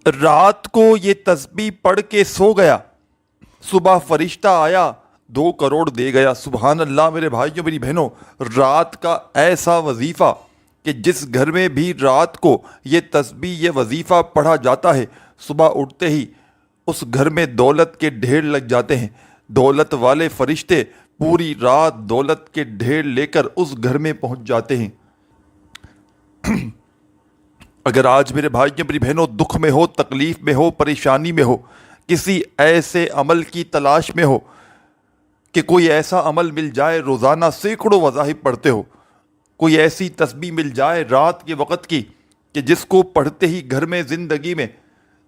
رات کو یہ تسبیح پڑھ کے سو گیا، صبح فرشتہ آیا 2 کروڑ دے گیا۔ سبحان اللہ میرے بھائیوں میری بہنوں، رات کا ایسا وظیفہ کہ جس گھر میں بھی رات کو یہ تسبیح یہ وظیفہ پڑھا جاتا ہے، صبح اٹھتے ہی اس گھر میں دولت کے ڈھیر لگ جاتے ہیں۔ دولت والے فرشتے پوری رات دولت کے ڈھیر لے کر اس گھر میں پہنچ جاتے ہیں۔ اگر آج میرے بھائیوں میری بہنوں دکھ میں ہو، تکلیف میں ہو، پریشانی میں ہو، کسی ایسے عمل کی تلاش میں ہو کہ کوئی ایسا عمل مل جائے، روزانہ سینکڑوں وظائف پڑھتے ہو، کوئی ایسی تسبیح مل جائے رات کے وقت کی کہ جس کو پڑھتے ہی گھر میں زندگی میں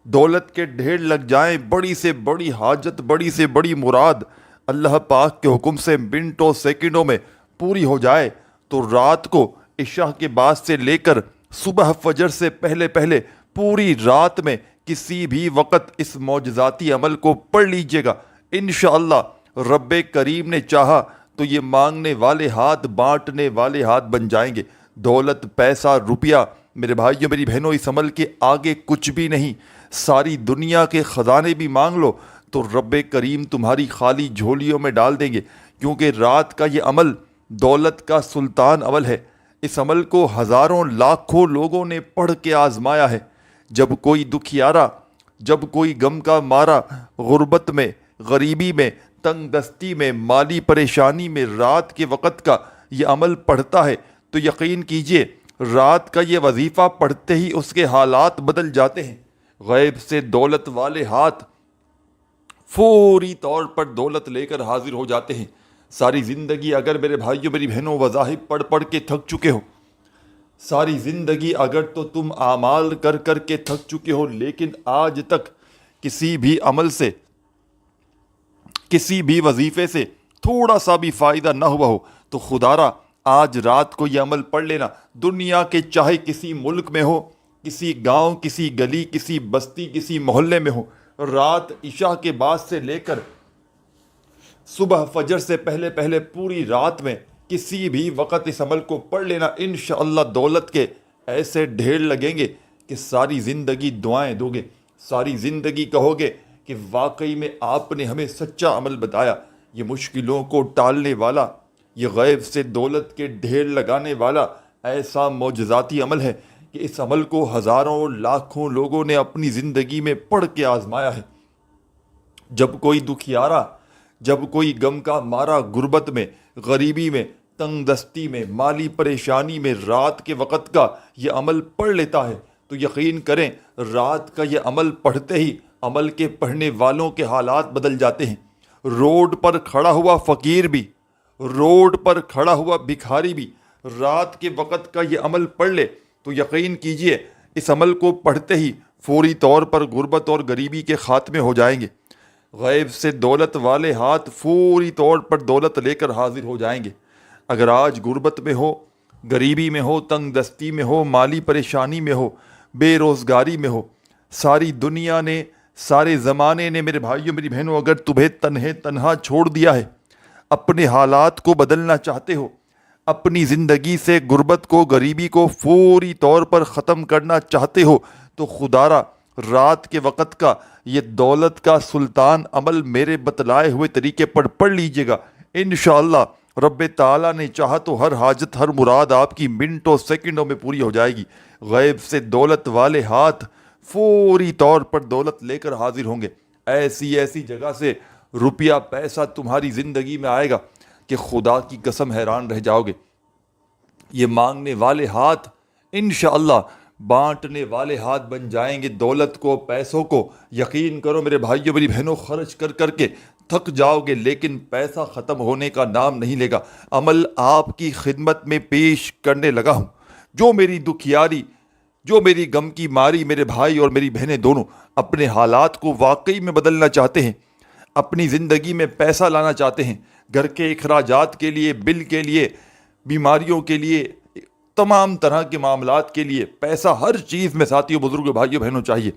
دولت کے ڈھیر لگ جائیں، بڑی سے بڑی حاجت، بڑی سے بڑی مراد اللہ پاک کے حکم سے منٹوں سیکنڈوں میں پوری ہو جائے، تو رات کو عشاء کے بعد سے لے کر صبح فجر سے پہلے پہلے پوری رات میں کسی بھی وقت اس معجزاتی عمل کو پڑھ لیجئے گا۔ انشاءاللہ رب کریم نے چاہا تو یہ مانگنے والے ہاتھ بانٹنے والے ہاتھ بن جائیں گے۔ دولت، پیسہ، روپیہ میرے بھائیوں میری بہنوں اس عمل کے آگے کچھ بھی نہیں۔ ساری دنیا کے خزانے بھی مانگ لو تو رب کریم تمہاری خالی جھولیوں میں ڈال دیں گے، کیونکہ رات کا یہ عمل دولت کا سلطان عمل ہے۔ اس عمل کو ہزاروں لاکھوں لوگوں نے پڑھ کے آزمایا ہے۔ جب کوئی دکھیارا، جب کوئی غم کا مارا، غربت میں، غریبی میں، تنگ دستی میں، مالی پریشانی میں رات کے وقت کا یہ عمل پڑھتا ہے تو یقین کیجئے رات کا یہ وظیفہ پڑھتے ہی اس کے حالات بدل جاتے ہیں۔ غیب سے دولت والے ہاتھ فوری طور پر دولت لے کر حاضر ہو جاتے ہیں۔ ساری زندگی اگر میرے بھائیوں میری بہنوں وظائف پڑھ پڑھ کے تھک چکے ہو، ساری زندگی اگر تو تم اعمال کر کر کے تھک چکے ہو، لیکن آج تک کسی بھی عمل سے، کسی بھی وظیفے سے تھوڑا سا بھی فائدہ نہ ہوا ہو، تو خدارا آج رات کو یہ عمل پڑھ لینا۔ دنیا کے چاہے کسی ملک میں ہو، کسی گاؤں، کسی گلی، کسی بستی، کسی محلے میں ہو، رات عشاء کے بعد سے لے کر صبح فجر سے پہلے پہلے پوری رات میں کسی بھی وقت اس عمل کو پڑھ لینا۔ انشاءاللہ دولت کے ایسے ڈھیر لگیں گے کہ ساری زندگی دعائیں دو گے، ساری زندگی کہو گے کہ واقعی میں آپ نے ہمیں سچا عمل بتایا۔ یہ مشکلوں کو ٹالنے والا، یہ غیب سے دولت کے ڈھیر لگانے والا ایسا معجزاتی عمل ہے کہ اس عمل کو ہزاروں لاکھوں لوگوں نے اپنی زندگی میں پڑھ کے آزمایا ہے۔ جب کوئی دکھیارا، جب کوئی غم کا مارا، غربت میں، غریبی میں، تنگ دستی میں، مالی پریشانی میں رات کے وقت کا یہ عمل پڑھ لیتا ہے تو یقین کریں رات کا یہ عمل پڑھتے ہی عمل کے پڑھنے والوں کے حالات بدل جاتے ہیں۔ روڈ پر کھڑا ہوا فقیر بھی، روڈ پر کھڑا ہوا بھکاری بھی رات کے وقت کا یہ عمل پڑھ لے تو یقین کیجئے اس عمل کو پڑھتے ہی فوری طور پر غربت اور غریبی کے خاتمے ہو جائیں گے۔ غیب سے دولت والے ہاتھ فوری طور پر دولت لے کر حاضر ہو جائیں گے۔ اگر آج غربت میں ہو، غریبی میں ہو، تنگ دستی میں ہو، مالی پریشانی میں ہو، بے روزگاری میں ہو، ساری دنیا نے، سارے زمانے نے میرے بھائیوں میری بہنوں اگر تمہیں تنہا چھوڑ دیا ہے، اپنے حالات کو بدلنا چاہتے ہو، اپنی زندگی سے غربت کو، غریبی کو فوری طور پر ختم کرنا چاہتے ہو، تو خدارا رات کے وقت کا یہ دولت کا سلطان عمل میرے بتلائے ہوئے طریقے پر پڑھ لیجئے گا۔ انشاءاللہ رب تعالیٰ نے چاہا تو ہر حاجت، ہر مراد آپ کی منٹوں سیکنڈوں میں پوری ہو جائے گی۔ غیب سے دولت والے ہاتھ فوری طور پر دولت لے کر حاضر ہوں گے۔ ایسی ایسی جگہ سے روپیہ پیسہ تمہاری زندگی میں آئے گا کہ خدا کی قسم حیران رہ جاؤ گے۔ یہ مانگنے والے ہاتھ انشاءاللہ بانٹنے والے ہاتھ بن جائیں گے۔ دولت کو، پیسوں کو یقین کرو میرے بھائیوں میری بہنوں خرچ کر کر کے تھک جاؤ گے، لیکن پیسہ ختم ہونے کا نام نہیں لے گا۔ عمل آپ کی خدمت میں پیش کرنے لگا ہوں۔ جو میری دکھیاری، جو میری غم کی ماری میرے بھائی اور میری بہنیں دونوں اپنے حالات کو واقعی میں بدلنا چاہتے ہیں، اپنی زندگی میں پیسہ لانا چاہتے ہیں، گھر کے اخراجات کے لیے، بل کے لیے، بیماریوں کے لیے، تمام طرح کے معاملات کے لیے پیسہ ہر چیز میں ساتھیوں، بزرگوں، بھائیوں، بہنوں چاہیے۔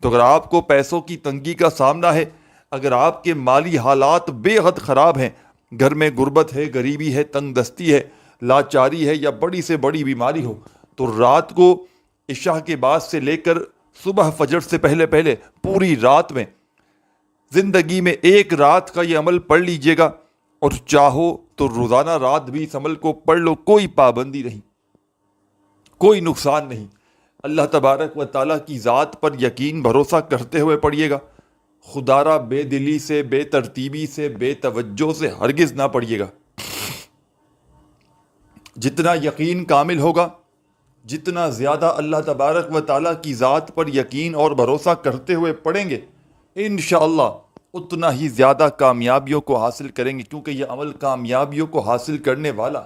تو اگر آپ کو پیسوں کی تنگی کا سامنا ہے، اگر آپ کے مالی حالات بے حد خراب ہیں، گھر میں غربت ہے، غریبی ہے، تنگ دستی ہے، لاچاری ہے یا بڑی سے بڑی بیماری ہو، تو رات کو عشاء کے بعد سے لے کر صبح فجر سے پہلے پہلے پوری رات میں، زندگی میں ایک رات کا یہ عمل پڑھ لیجئے گا، اور چاہو تو روزانہ رات بھی اس عمل کو پڑھ لو، کوئی پابندی نہیں، کوئی نقصان نہیں۔ اللہ تبارک و تعالیٰ کی ذات پر یقین بھروسہ کرتے ہوئے پڑھیے گا، خدا را بے دلی سے، بے ترتیبی سے، بے توجہ سے ہرگز نہ پڑھیے گا۔ جتنا یقین کامل ہوگا، جتنا زیادہ اللہ تبارک و تعالیٰ کی ذات پر یقین اور بھروسہ کرتے ہوئے پڑھیں گے، انشاءاللہ اتنا ہی زیادہ کامیابیوں کو حاصل کریں گے، کیونکہ یہ عمل کامیابیوں کو حاصل کرنے والا،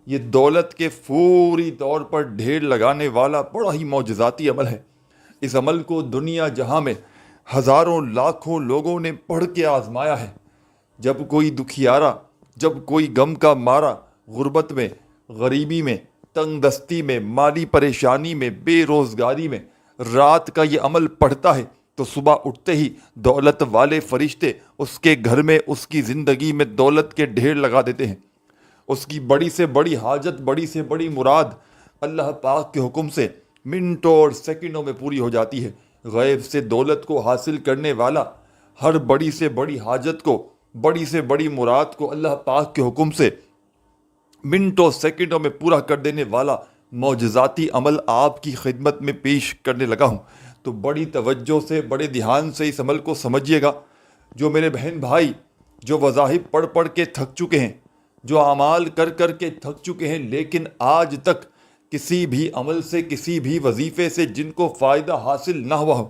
یہ دولت کے فوری طور پر ڈھیر لگانے والا بڑا ہی معجزاتی عمل ہے۔ اس عمل کو دنیا جہاں میں ہزاروں لاکھوں لوگوں نے پڑھ کے آزمایا ہے۔ جب کوئی دکھیارا، جب کوئی غم کا مارا، غربت میں، غریبی میں، تنگ دستی میں، مالی پریشانی میں، بے روزگاری میں رات کا یہ عمل پڑھتا ہے تو صبح اٹھتے ہی دولت والے فرشتے اس کے گھر میں، اس کی زندگی میں دولت کے ڈھیر لگا دیتے ہیں۔ اس کی بڑی سے بڑی حاجت، بڑی سے بڑی مراد اللہ پاک کے حکم سے منٹوں اور سیکنڈوں میں پوری ہو جاتی ہے۔ غیب سے دولت کو حاصل کرنے والا ہر بڑی سے بڑی حاجت کو، بڑی سے بڑی مراد کو اللہ پاک کے حکم سے منٹوں سیکنڈوں میں پورا کر دینے والا معجزاتی عمل آپ کی خدمت میں پیش کرنے لگا ہوں۔ تو بڑی توجہ سے، بڑے دھیان سے اس عمل کو سمجھیے گا۔ جو میرے بہن بھائی جو وظائف پڑھ پڑھ کے تھک چکے ہیں، جو اعمال کر کر کے تھک چکے ہیں، لیکن آج تک کسی بھی عمل سے، کسی بھی وظیفے سے جن کو فائدہ حاصل نہ ہوا ہو،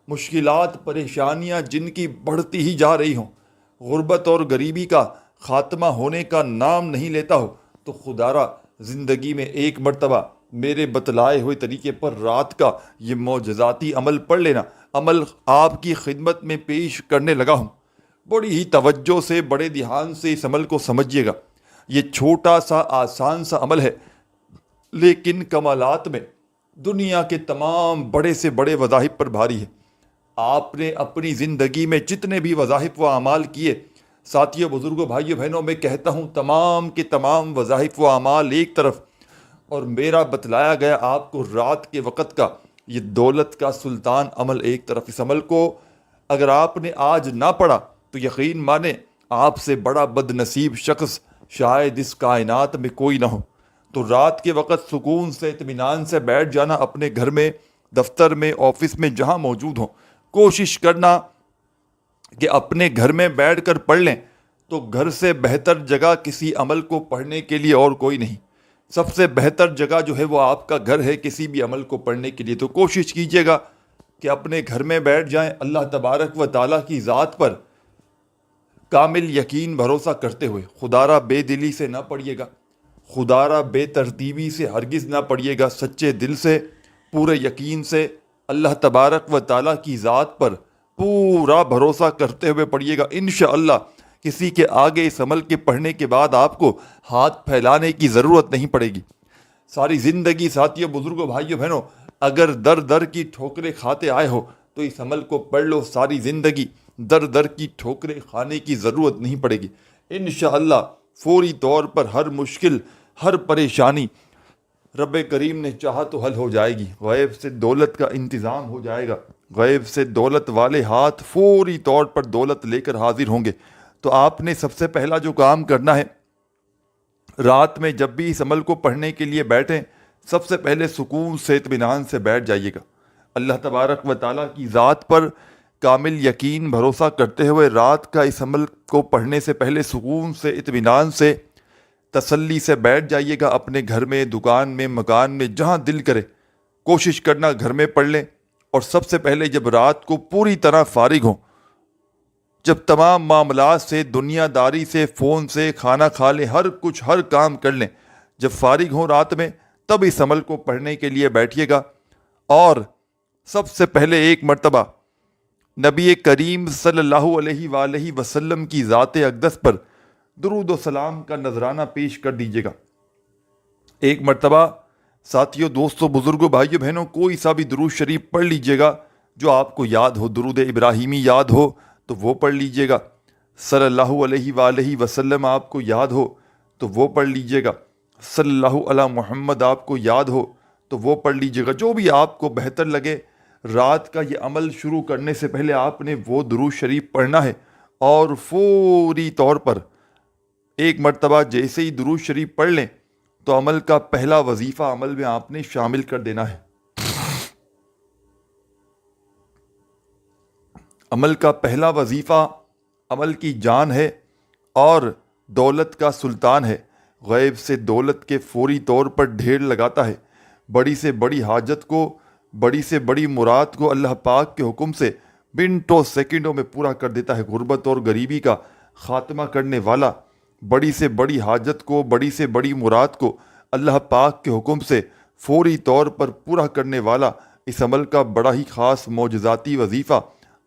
مشکلات پریشانیاں جن کی بڑھتی ہی جا رہی ہوں، غربت اور غریبی کا خاتمہ ہونے کا نام نہیں لیتا ہو، تو خدا را زندگی میں ایک مرتبہ میرے بتلائے ہوئے طریقے پر رات کا یہ معجزاتی عمل پڑھ لینا۔ عمل آپ کی خدمت میں پیش کرنے لگا ہوں، بڑی ہی توجہ سے، بڑے دھیان سے اس عمل کو سمجھیے گا۔ یہ چھوٹا سا آسان سا عمل ہے، لیکن کمالات میں دنیا کے تمام بڑے سے بڑے وظائف پر بھاری ہے۔ آپ نے اپنی زندگی میں جتنے بھی وظائف و اعمال کیے، ساتھیوں، بزرگوں، بھائیوں، بہنوں، میں کہتا ہوں تمام کے تمام وظائف و اعمال ایک طرف، اور میرا بتلایا گیا آپ کو رات کے وقت کا یہ دولت کا سلطان عمل ایک طرف۔ اس عمل کو اگر آپ نے آج نہ پڑھا تو یقین مانیں آپ سے بڑا بد نصیب شخص شاید اس کائنات میں کوئی نہ ہو۔ تو رات کے وقت سکون سے، اطمینان سے بیٹھ جانا، اپنے گھر میں، دفتر میں، آفس میں، جہاں موجود ہوں، کوشش کرنا کہ اپنے گھر میں بیٹھ کر پڑھ لیں۔ تو گھر سے بہتر جگہ کسی عمل کو پڑھنے کے لیے اور کوئی نہیں۔ سب سے بہتر جگہ جو ہے وہ آپ کا گھر ہے کسی بھی عمل کو پڑھنے کے لیے۔ تو کوشش کیجیے گا کہ اپنے گھر میں بیٹھ جائیں، اللہ تبارک و تعالیٰ کی ذات پر کامل یقین بھروسہ کرتے ہوئے۔ خدا را بے دلی سے نہ پڑھیے گا، خدا را بے ترتیبی سے ہرگز نہ پڑھیے گا، سچے دل سے، پورے یقین سے اللہ تبارک و تعالیٰ کی ذات پر پورا بھروسہ کرتے ہوئے پڑھیے گا۔ انشاءاللہ کسی کے آگے اس عمل کے پڑھنے کے بعد آپ کو ہاتھ پھیلانے کی ضرورت نہیں پڑے گی۔ ساری زندگی ساتھیوں، بزرگوں، بھائیوں، بہنوں، اگر در در کی ٹھوکریں کھاتے آئے ہو تو اس عمل کو پڑھ لو، ساری زندگی در در کی ٹھوکریں کھانے کی ضرورت نہیں پڑے گی۔ انشاءاللہ فوری طور پر ہر مشکل، ہر پریشانی رب کریم نے چاہا تو حل ہو جائے گی۔ غیب سے دولت کا انتظام ہو جائے گا، غیب سے دولت والے ہاتھ فوری طور پر دولت لے کر حاضر ہوں گے۔ تو آپ نے سب سے پہلا جو کام کرنا ہے، رات میں جب بھی اس عمل کو پڑھنے کے لیے بیٹھیں، سب سے پہلے سکون سے، اطمینان سے بیٹھ جائیے گا۔ اللہ تبارک و تعالیٰ کی ذات پر کامل یقین بھروسہ کرتے ہوئے رات کا اس عمل کو پڑھنے سے پہلے سکون سے، اطمینان سے، تسلی سے بیٹھ جائیے گا۔ اپنے گھر میں، دکان میں، مکان میں، جہاں دل کرے کوشش کرنا گھر میں پڑھ لیں۔ اور سب سے پہلے جب رات کو پوری طرح فارغ ہوں، جب تمام معاملات سے، دنیا داری سے، فون سے، کھانا کھا لیں، ہر کام کر لیں، جب فارغ ہوں رات میں، تب اس عمل کو پڑھنے کے لیے بیٹھیے گا۔ اور سب سے پہلے ایک مرتبہ نبی کریم صلی اللہ علیہ وآلہ وسلم کی ذات اقدس پر درود و سلام کا نذرانہ پیش کر دیجیے گا۔ ایک مرتبہ ساتھیوں، دوستوں، بزرگوں، بھائیوں، بہنوں، کوئی سا بھی درود شریف پڑھ لیجیے گا جو آپ کو یاد ہو۔ درود ابراہیمی یاد ہو تو وہ پڑھ لیجیے گا، صلی اللہ علیہ وآلہ وسلم آپ کو یاد ہو تو وہ پڑھ لیجیے گا، صلی اللہ علی محمد آپ کو یاد ہو تو وہ پڑھ لیجیے گا، جو بھی آپ کو بہتر لگے رات کا یہ عمل شروع کرنے سے پہلے آپ نے وہ درود شریف پڑھنا ہے، اور فوری طور پر ایک مرتبہ جیسے ہی درود شریف پڑھ لیں تو عمل کا پہلا وظیفہ عمل میں آپ نے شامل کر دینا ہے۔ عمل کا پہلا وظیفہ عمل کی جان ہے اور دولت کا سلطان ہے، غیب سے دولت کے فوری طور پر ڈھیر لگاتا ہے، بڑی سے بڑی حاجت کو، بڑی سے بڑی مراد کو اللہ پاک کے حکم سے منٹوں سیکنڈوں میں پورا کر دیتا ہے۔ غربت اور غریبی کا خاتمہ کرنے والا، بڑی سے بڑی حاجت کو، بڑی سے بڑی مراد کو اللہ پاک کے حکم سے فوری طور پر پورا کرنے والا اس عمل کا بڑا ہی خاص معجزاتی وظیفہ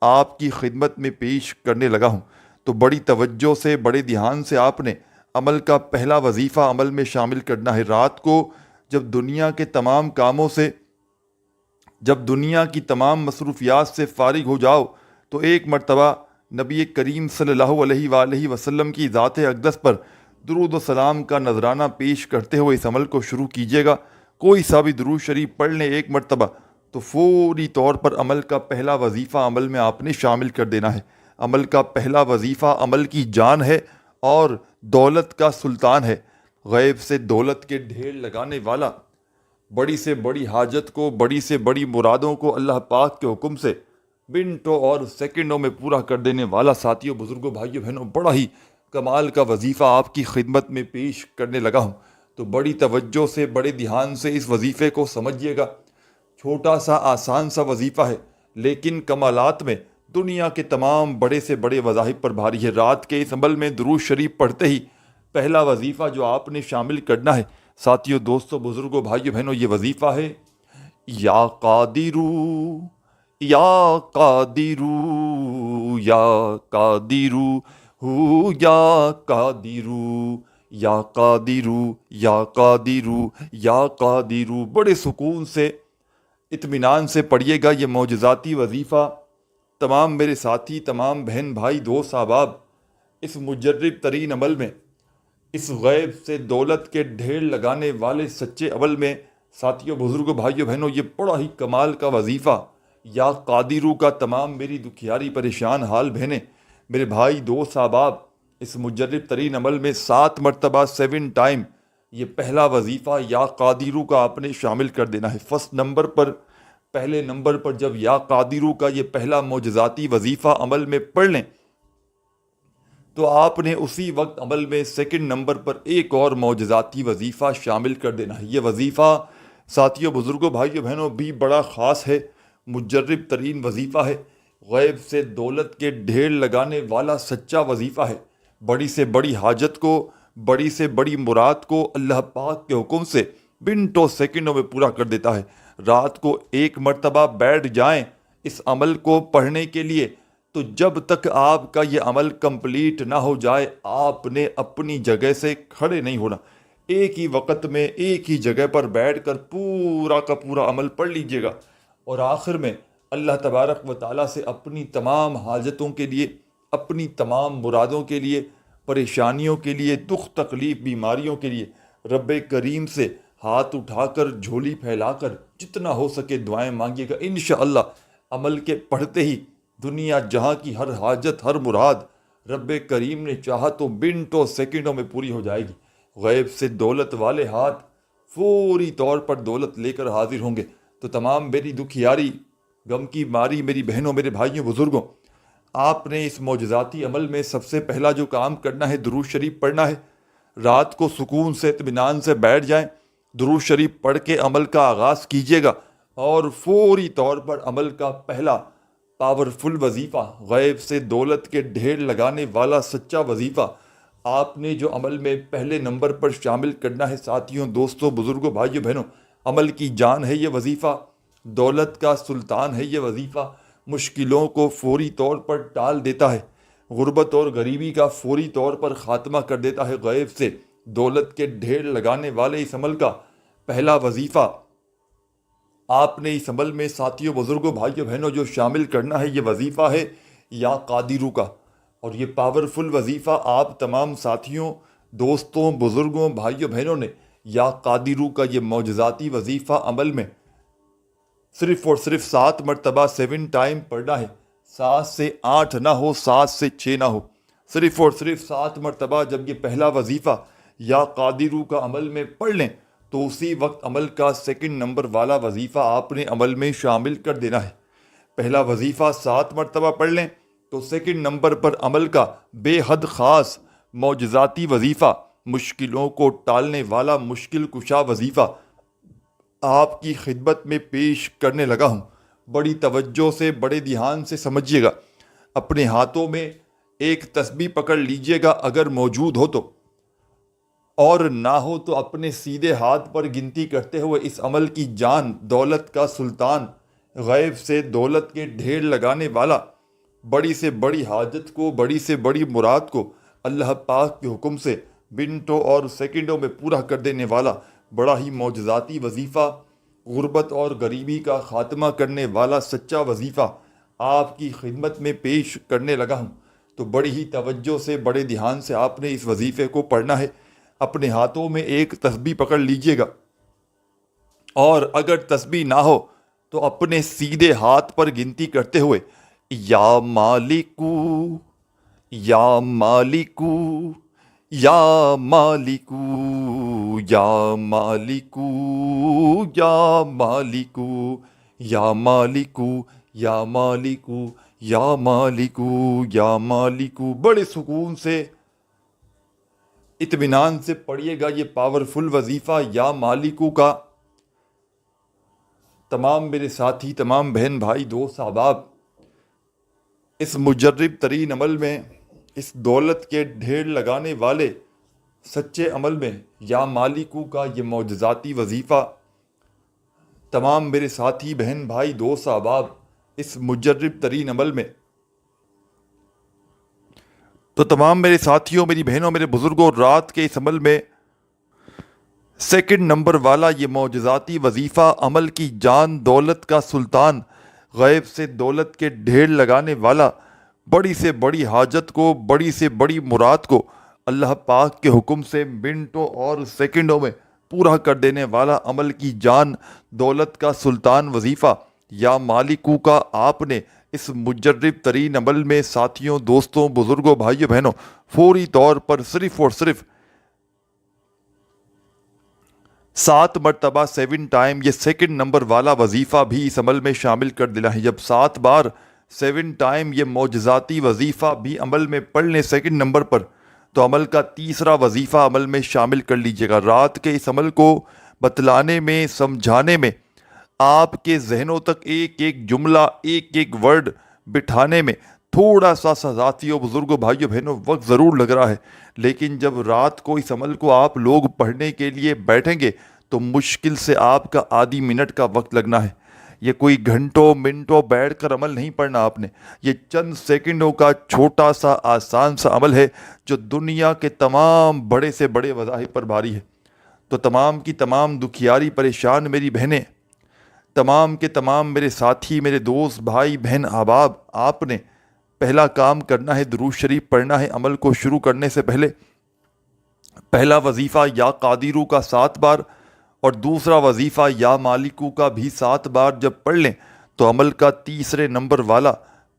آپ کی خدمت میں پیش کرنے لگا ہوں۔ تو بڑی توجہ سے، بڑے دھیان سے آپ نے عمل کا پہلا وظیفہ عمل میں شامل کرنا ہے۔ رات کو جب دنیا کے تمام کاموں سے، جب دنیا کی تمام مصروفیات سے فارغ ہو جاؤ تو ایک مرتبہ نبی کریم صلی اللہ علیہ وآلہ وسلم کی ذات اقدس پر درود و سلام کا نذرانہ پیش کرتے ہوئے اس عمل کو شروع کیجیے گا۔ کوئی سا بھی درود شریف پڑھ لیں ایک مرتبہ تو فوری طور پر عمل کا پہلا وظیفہ عمل میں آپ نے شامل کر دینا ہے۔ عمل کا پہلا وظیفہ عمل کی جان ہے اور دولت کا سلطان ہے، غیب سے دولت کے ڈھیر لگانے والا، بڑی سے بڑی حاجت کو، بڑی سے بڑی مرادوں کو اللہ پاک کے حکم سے منٹوں اور سیکنڈوں میں پورا کر دینے والا۔ ساتھیوں، بزرگوں، بھائیوں، بہنوں، بڑا ہی کمال کا وظیفہ آپ کی خدمت میں پیش کرنے لگا ہوں، تو بڑی توجہ سے، بڑے دھیان سے اس وظیفے کو سمجھیے گا۔ چھوٹا سا آسان سا وظیفہ ہے لیکن کمالات میں دنیا کے تمام بڑے سے بڑے وظائف پر بھاری ہے۔ رات کے اس عمل میں درود شریف پڑھتے ہی پہلا وظیفہ جو آپ نے شامل کرنا ہے، ساتھیوں، دوستوں، بزرگوں، بھائیوں، بہنوں، یہ وظیفہ ہے یا قادرو یا قادرو یا قادرو ہو یا قادرو یا قادرو یا قادرو یا قادرو۔ بڑے سکون سے، اطمینان سے پڑھیے گا یہ معجزاتی وظیفہ۔ تمام میرے ساتھی، تمام بہن بھائی، دوست احباب، اس مجرب ترین عمل میں، اس غیب سے دولت کے ڈھیر لگانے والے سچے عمل میں، ساتھیوں، بزرگوں، بھائیوں، بہنوں، یہ بڑا ہی کمال کا وظیفہ یا قادرو کا تمام میری دکھیاری پریشان حال بہنیں، میرے بھائی، دوست احباب، اس مجرب ترین عمل میں 7 مرتبہ 7 ٹائم یہ پہلا وظیفہ یا قادرو کا آپ نے شامل کر دینا ہے۔ فرسٹ نمبر پر، پہلے نمبر پر جب یا قادرو کا یہ پہلا معجزاتی وظیفہ عمل میں پڑھ لیں تو آپ نے اسی وقت عمل میں سیکنڈ نمبر پر ایک اور معجزاتی وظیفہ شامل کر دینا ہے۔ یہ وظیفہ ساتھیوں، بزرگوں، بھائیوں، بہنوں بھی بڑا خاص ہے، مجرب ترین وظیفہ ہے، غیب سے دولت کے ڈھیر لگانے والا سچا وظیفہ ہے، بڑی سے بڑی حاجت کو، بڑی سے بڑی مراد کو اللہ پاک کے حکم سے منٹوں سیکنڈوں میں پورا کر دیتا ہے۔ رات کو ایک مرتبہ بیٹھ جائیں اس عمل کو پڑھنے کے لیے تو جب تک آپ کا یہ عمل کمپلیٹ نہ ہو جائے آپ نے اپنی جگہ سے کھڑے نہیں ہونا۔ ایک ہی وقت میں ایک ہی جگہ پر بیٹھ کر پورا کا پورا عمل پڑھ لیجئے گا، اور آخر میں اللہ تبارک و تعالیٰ سے اپنی تمام حاجتوں کے لیے، اپنی تمام مرادوں کے لیے، پریشانیوں کے لیے، دکھ تکلیف بیماریوں کے لیے رب کریم سے ہاتھ اٹھا کر، جھولی پھیلا کر جتنا ہو سکے دعائیں مانگیے گا۔ انشاءاللہ عمل کے پڑھتے ہی دنیا جہاں کی ہر حاجت، ہر مراد رب کریم نے چاہا تو منٹوں سیکنڈوں میں پوری ہو جائے گی۔ غیب سے دولت والے ہاتھ فوری طور پر دولت لے کر حاضر ہوں گے۔ تو تمام میری دکھیاری، غم کی ماری میری بہنوں، میرے بھائیوں، بزرگوں، آپ نے اس معجزاتی عمل میں سب سے پہلا جو کام کرنا ہے درود شریف پڑھنا ہے۔ رات کو سکون سے، اطمینان سے بیٹھ جائیں، درود شریف پڑھ کے عمل کا آغاز کیجیے گا، اور فوری طور پر عمل کا پہلا پاورفل وظیفہ، غیب سے دولت کے ڈھیر لگانے والا سچا وظیفہ آپ نے جو عمل میں پہلے نمبر پر شامل کرنا ہے۔ ساتھیوں، دوستوں، بزرگوں، بھائیوں، بہنوں، عمل کی جان ہے یہ وظیفہ، دولت کا سلطان ہے یہ وظیفہ، مشکلوں کو فوری طور پر ٹال دیتا ہے، غربت اور غریبی کا فوری طور پر خاتمہ کر دیتا ہے۔ غیب سے دولت کے ڈھیر لگانے والے اس عمل کا پہلا وظیفہ آپ نے اس عمل میں، ساتھیوں، بزرگوں، بھائیوں، بہنوں، جو شامل کرنا ہے یہ وظیفہ ہے یا قادرو کا۔ اور یہ پاورفل وظیفہ آپ تمام ساتھیوں، دوستوں، بزرگوں، بھائیوں، بہنوں نے یا قادرو کا یہ معجزاتی وظیفہ عمل میں صرف اور صرف 7 مرتبہ 7 ٹائم پڑھنا ہے، 7 سے 8 نہ ہو، 7 سے 6 نہ ہو، صرف اور صرف 7 مرتبہ جب یہ پہلا وظیفہ یا قادرو کا عمل میں پڑھ لیں تو اسی وقت عمل کا سیکنڈ نمبر والا وظیفہ آپ نے عمل میں شامل کر دینا ہے۔ پہلا وظیفہ 7 مرتبہ پڑھ لیں تو سیکنڈ نمبر پر عمل کا بے حد خاص معجزاتی وظیفہ، مشکلوں کو ٹالنے والا مشکل کشا وظیفہ آپ کی خدمت میں پیش کرنے لگا ہوں۔ بڑی توجہ سے، بڑے دھیان سے سمجھیے گا۔ اپنے ہاتھوں میں ایک تسبیح پکڑ لیجئے گا اگر موجود ہو تو، اور نہ ہو تو اپنے سیدھے ہاتھ پر گنتی کرتے ہوئے اس عمل کی جان، دولت کا سلطان، غیب سے دولت کے ڈھیر لگانے والا، بڑی سے بڑی حاجت کو، بڑی سے بڑی مراد کو اللہ پاک کے حکم سے منٹوں اور سیکنڈوں میں پورا کر دینے والا بڑا ہی معجزاتی وظیفہ، غربت اور غریبی کا خاتمہ کرنے والا سچا وظیفہ آپ کی خدمت میں پیش کرنے لگا ہوں۔ تو بڑی ہی توجہ سے، بڑے دھیان سے آپ نے اس وظیفے کو پڑھنا ہے۔ اپنے ہاتھوں میں ایک تسبیح پکڑ لیجئے گا، اور اگر تسبیح نہ ہو تو اپنے سیدھے ہاتھ پر گنتی کرتے ہوئے یا مالکو، یا مالکو، یا مالکو، یا مالکو، یا مالکو، یا مالکو، یا مالکو، یا مالکو، یا مالکو، بڑے سکون سے، اطمینان سے پڑھیے گا یہ پاورفل وظیفہ یا مالکو کا۔ تمام میرے ساتھی، تمام بہن بھائی، دوست احباب، اس مجرب ترین عمل میں، اس دولت کے ڈھیر لگانے والے سچے عمل میں یا مالکو کا یہ معجزاتی وظیفہ، تمام میرے ساتھی، بہن بھائی، دوست احباب، اس مجرب ترین عمل میں، تو تمام میرے ساتھیوں، میری بہنوں، میرے بزرگوں، رات کے اس عمل میں سیکنڈ نمبر والا یہ معجزاتی وظیفہ، عمل کی جان، دولت کا سلطان، غیب سے دولت کے ڈھیر لگانے والا، بڑی سے بڑی حاجت کو، بڑی سے بڑی مراد کو اللہ پاک کے حکم سے منٹوں اور سیکنڈوں میں پورا کر دینے والا عمل کی جان، دولت کا سلطان وظیفہ یا مالکو کا آپ نے اس مجرب ترین عمل میں ساتھیوں، دوستوں، بزرگوں، بھائیوں، بہنوں، فوری طور پر صرف اور صرف 7 مرتبہ 7 ٹائم یہ سیکنڈ نمبر والا وظیفہ بھی اس عمل میں شامل کر دینا ہے۔ جب 7 بار 7 ٹائم یہ معجزاتی وظیفہ بھی عمل میں پڑھ لیں سیکنڈ نمبر پر، تو عمل کا تیسرا وظیفہ عمل میں شامل کر لیجئے گا۔ رات کے اس عمل کو بتلانے میں، سمجھانے میں، آپ کے ذہنوں تک ایک ایک جملہ، ایک ایک ورڈ بٹھانے میں تھوڑا سا ساتھیوں، بزرگوں، بھائیوں، بہنوں وقت ضرور لگ رہا ہے، لیکن جب رات کو اس عمل کو آپ لوگ پڑھنے کے لیے بیٹھیں گے تو مشکل سے آپ کا آدھی منٹ کا وقت لگنا ہے۔ یہ کوئی گھنٹوں منٹوں بیٹھ کر عمل نہیں پڑھنا آپ نے، یہ چند سیکنڈوں کا چھوٹا سا آسان سا عمل ہے جو دنیا کے تمام بڑے سے بڑے وظائف پر بھاری ہے۔ تو تمام کی تمام دکھیاری پریشان میری بہنیں، تمام کے تمام میرے ساتھی، میرے دوست، بھائی، بہن، احباب، آپ نے پہلا کام کرنا ہے، درود شریف پڑھنا ہے عمل کو شروع کرنے سے پہلے۔ پہلا وظیفہ یا قادرو کا 7 بار اور دوسرا وظیفہ یا مالکو کا بھی 7 بار جب پڑھ لیں تو عمل کا تیسرے نمبر والا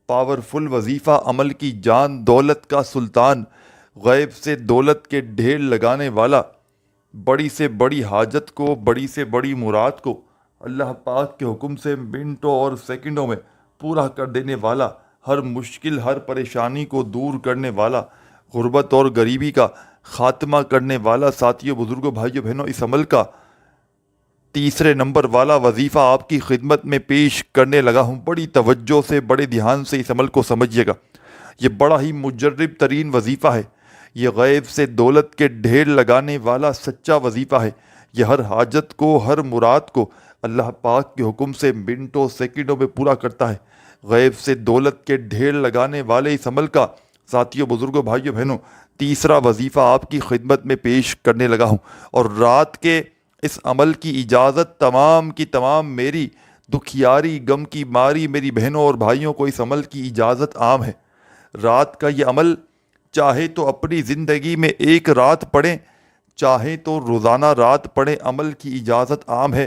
پاورفل وظیفہ، عمل کی جان، دولت کا سلطان، غیب سے دولت کے ڈھیر لگانے والا، بڑی سے بڑی حاجت کو، بڑی سے بڑی مراد کو اللہ پاک کے حکم سے منٹوں اور سیکنڈوں میں پورا کر دینے والا، ہر مشکل، ہر پریشانی کو دور کرنے والا، غربت اور غریبی کا خاتمہ کرنے والا، ساتھیوں، بزرگوں، بھائیوں، بہنوں، اس عمل کا تیسرے نمبر والا وظیفہ آپ کی خدمت میں پیش کرنے لگا ہوں۔ بڑی توجہ سے، بڑے دھیان سے اس عمل کو سمجھیے گا۔ یہ بڑا ہی مجرب ترین وظیفہ ہے، یہ غیب سے دولت کے ڈھیر لگانے والا سچا وظیفہ ہے۔ یہ ہر حاجت کو، ہر مراد کو اللہ پاک کے حکم سے منٹوں سیکنڈوں میں پورا کرتا ہے۔ غیب سے دولت کے ڈھیر لگانے والے اس عمل کا، ساتھیوں، بزرگوں، بھائیوں، بہنوں، تیسرا وظیفہ آپ کی خدمت میں پیش کرنے لگا ہوں۔ اور رات کے اس عمل کی اجازت تمام کی تمام میری دکھیاری، غم کی ماری میری بہنوں اور بھائیوں کو اس عمل کی اجازت عام ہے۔ رات کا یہ عمل چاہے تو اپنی زندگی میں ایک رات پڑھیں، چاہے تو روزانہ رات پڑھیں، عمل کی اجازت عام ہے۔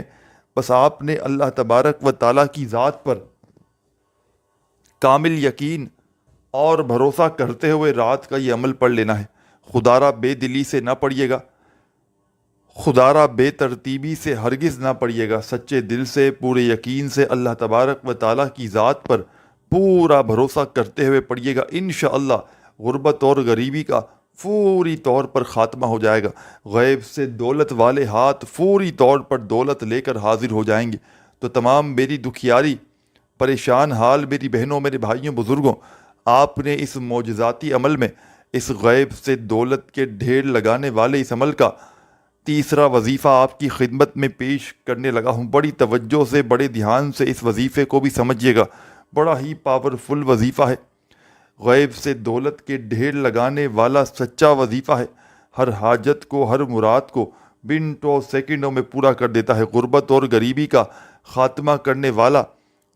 بس آپ نے اللہ تبارک و تعالیٰ کی ذات پر کامل یقین اور بھروسہ کرتے ہوئے رات کا یہ عمل پڑھ لینا ہے۔ خدارہ بے دلی سے نہ پڑھیے گا، خدارہ بے ترتیبی سے ہرگز نہ پڑھیے گا، سچے دل سے، پورے یقین سے اللہ تبارک و تعالیٰ کی ذات پر پورا بھروسہ کرتے ہوئے پڑھیے گا۔ انشاءاللہ غربت اور غریبی کا فوری طور پر خاتمہ ہو جائے گا، غیب سے دولت والے ہاتھ فوری طور پر دولت لے کر حاضر ہو جائیں گے۔ تو تمام میری دکھیاری پریشان حال میری بہنوں، میرے بھائیوں، بزرگوں، آپ نے اس معجزاتی عمل میں، اس غیب سے دولت کے ڈھیر لگانے والے اس عمل کا تیسرا وظیفہ آپ کی خدمت میں پیش کرنے لگا ہوں۔ بڑی توجہ سے، بڑے دھیان سے اس وظیفے کو بھی سمجھیے گا، بڑا ہی پاورفل وظیفہ ہے، غیب سے دولت کے ڈھیر لگانے والا سچا وظیفہ ہے، ہر حاجت کو، ہر مراد کو منٹوں سیکنڈوں میں پورا کر دیتا ہے، غربت اور غریبی کا خاتمہ کرنے والا،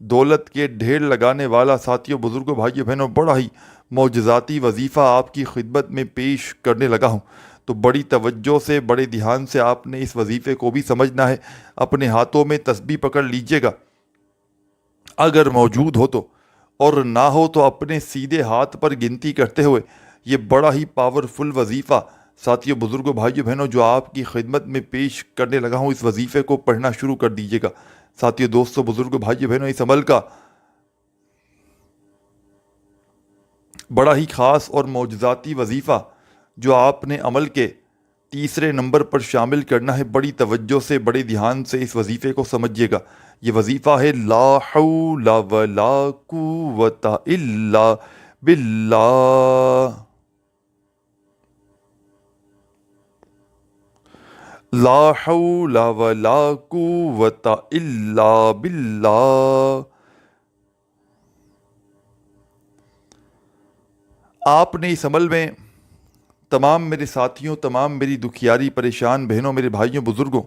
دولت کے ڈھیر لگانے والا۔ ساتھیوں، بزرگوں، بھائیوں، بہنوں، بڑا ہی معجزاتی وظیفہ آپ کی خدمت میں پیش کرنے لگا ہوں، تو بڑی توجہ سے، بڑے دھیان سے آپ نے اس وظیفے کو بھی سمجھنا ہے۔ اپنے ہاتھوں میں تسبیح پکڑ لیجئے گا، اگر موجود ہو تو، اور نہ ہو تو اپنے سیدھے ہاتھ پر گنتی کرتے ہوئے یہ بڑا ہی پاورفل وظیفہ ساتھیوں، بزرگوں، بھائیوں، بہنوں، جو آپ کی خدمت میں پیش کرنے لگا ہوں، اس وظیفے کو پڑھنا شروع کر دیجئے گا۔ ساتھیوں، دوستوں، بزرگوں، بھائیوں، بہنوں، اس عمل کا بڑا ہی خاص اور معجزاتی وظیفہ جو آپ نے عمل کے تیسرے نمبر پر شامل کرنا ہے، بڑی توجہ سے، بڑے دھیان سے اس وظیفے کو سمجھیے گا۔ یہ وظیفہ ہے لا حول ولا قوت الا باللہ، لا حول ولا قوت الا باللہ۔ آپ نے اس عمل میں تمام میرے ساتھیوں، تمام میری دکھیاری پریشان بہنوں، میرے بھائیوں، بزرگوں،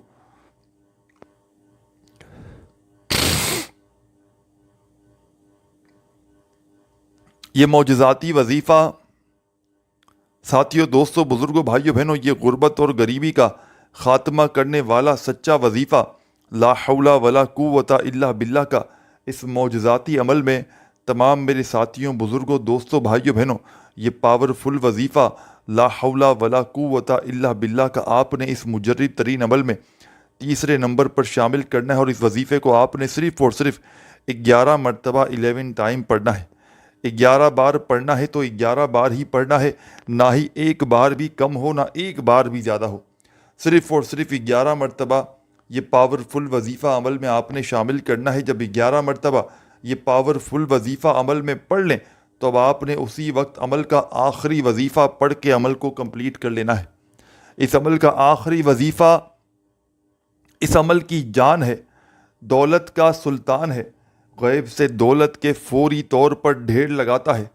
یہ معجزاتی وظیفہ ساتھیوں، دوستوں، بزرگوں، بھائیوں، بہنوں، یہ غربت اور غریبی کا خاتمہ کرنے والا سچا وظیفہ لا حول ولا قوت الا باللہ کا اس معجزاتی عمل میں تمام میرے ساتھیوں، بزرگوں، دوستوں، بھائیوں، بہنوں، یہ پاورفل وظیفہ لا حول ولا قوت الا باللہ کا آپ نے اس مجرب ترین عمل میں تیسرے نمبر پر شامل کرنا ہے، اور اس وظیفے کو آپ نے صرف اور صرف 11 مرتبہ 11 ٹائم پڑھنا ہے۔ 11 بار پڑھنا ہے تو 11 بار ہی پڑھنا ہے، نہ ہی ایک بار بھی کم ہو، نہ ایک بار بھی زیادہ ہو، صرف اور صرف 11 مرتبہ یہ پاورفل وظیفہ عمل میں آپ نے شامل کرنا ہے۔ جب 11 مرتبہ یہ پاورفل وظیفہ عمل میں پڑھ لیں تو اب آپ نے اسی وقت عمل کا آخری وظیفہ پڑھ کے عمل کو کمپلیٹ کر لینا ہے۔ اس عمل کا آخری وظیفہ، اس عمل کی جان ہے، دولت کا سلطان ہے، غیب سے دولت کے فوری طور پر ڈھیر لگاتا ہے،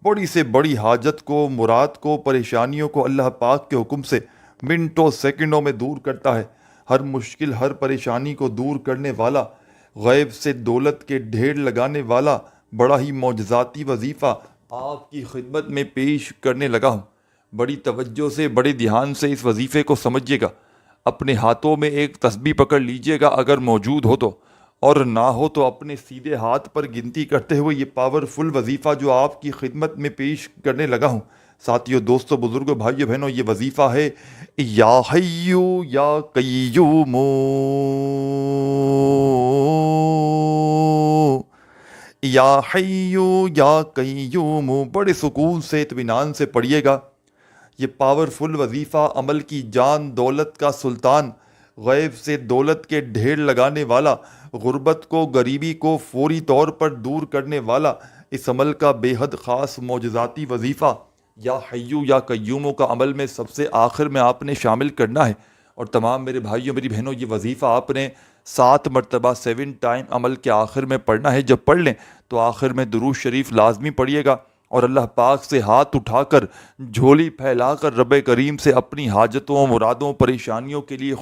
بڑی سے بڑی حاجت کو، مراد کو، پریشانیوں کو اللہ پاک کے حکم سے منٹوں سیکنڈوں میں دور کرتا ہے، ہر مشکل، ہر پریشانی کو دور کرنے والا، غیب سے دولت کے ڈھیر لگانے والا بڑا ہی معجزاتی وظیفہ آپ کی خدمت میں پیش کرنے لگا ہوں۔ بڑی توجہ سے، بڑے دھیان سے اس وظیفے کو سمجھیے گا، اپنے ہاتھوں میں ایک تسبیح پکڑ لیجئے گا، اگر موجود ہو تو، اور نہ ہو تو اپنے سیدھے ہاتھ پر گنتی کرتے ہوئے یہ پاورفل وظیفہ جو آپ کی خدمت میں پیش کرنے لگا ہوں۔ ساتھیوں، دوستوں، بزرگوں، بھائیوں، بہنوں، یہ وظیفہ ہے یا حیو یا قیوم، یا حیو یا قیوم، بڑے سکون سے، اطمینان سے پڑھیے گا۔ یہ پاورفل وظیفہ عمل کی جان، دولت کا سلطان، غیب سے دولت کے ڈھیر لگانے والا، غربت کو، غریبی کو فوری طور پر دور کرنے والا، اس عمل کا بے حد خاص معجزاتی وظیفہ یا حیو یا قیوم کا عمل میں سب سے آخر میں آپ نے شامل کرنا ہے۔ اور تمام میرے بھائیوں، میری بہنوں، یہ وظیفہ آپ نے 7 مرتبہ 7 ٹائم عمل کے آخر میں پڑھنا ہے۔ جب پڑھ لیں تو آخر میں درود شریف لازمی پڑھیے گا، اور اللہ پاک سے ہاتھ اٹھا کر، جھولی پھیلا کر رب کریم سے اپنی حاجتوں، مرادوں، پریشانیوں کے لیے